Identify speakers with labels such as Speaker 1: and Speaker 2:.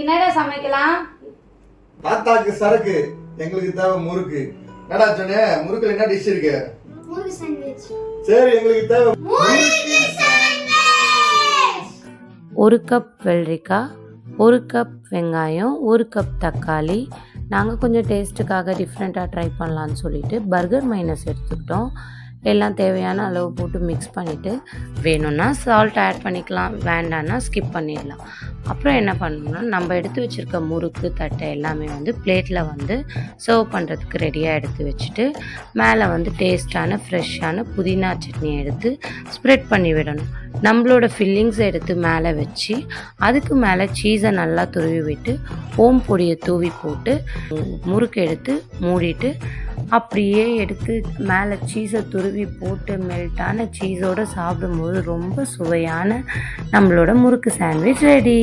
Speaker 1: என்னடா சமைக்கலாம்?
Speaker 2: தாத்தாக்கு சரக்கு, எங்களுக்கு தேவை முறுக்கு. என்னடா சொன்னே? முறுக்குல என்ன டிஷ் இருக்கு?
Speaker 3: முறுக்கு சாண்ட்விச்.
Speaker 2: சரி, எங்களுக்கு தேவை
Speaker 3: முறுக்கு சாண்ட்விச்.
Speaker 4: 1 கப் வெள்ளரிக்காய், 1 கப் வெங்காயம், 1 கப் தக்காளி. நாங்கள் கொஞ்சம் டேஸ்ட்டுக்காக டிஃப்ரெண்ட்டாக ட்ரை பண்ணலான்னு சொல்லிட்டு பர்கர் மைனஸ் எடுத்துக்கிட்டோம். எல்லாம் தேவையான அளவு போட்டு மிக்ஸ் பண்ணிவிட்டு வேணும்னா சால்ட் ஆட் பண்ணிக்கலாம், வேண்டான்னா ஸ்கிப் பண்ணிடலாம். அப்புறம் என்ன பண்ணணும்னா நம்ம எடுத்து வச்சுருக்க முறுக்கு தட்டை எல்லாமே பிளேட்டில் சர்வ் பண்ணுறதுக்கு ரெடியாக எடுத்து வச்சுட்டு மேலே டேஸ்டான ஃப்ரெஷ்ஷான புதினா சட்னி எடுத்து ஸ்ப்ரெட் பண்ணி விடணும். நம்மளோட ஃபில்லிங்ஸை எடுத்து மேலே வச்சு அதுக்கு மேலே சீஸை நல்லா துருவி விட்டு ஓம் பொடியை தூவி போட்டு முறுக்கு எடுத்து மூடிட்டு அப்படியே எடுத்து மேலே சீஸை துருவி போட்டு மெல்ட்டான சீஸோடு சாப்பிடும்போது ரொம்ப சுவையான நம்மளோட முறுக்கு சாண்ட்விச் ரெடி.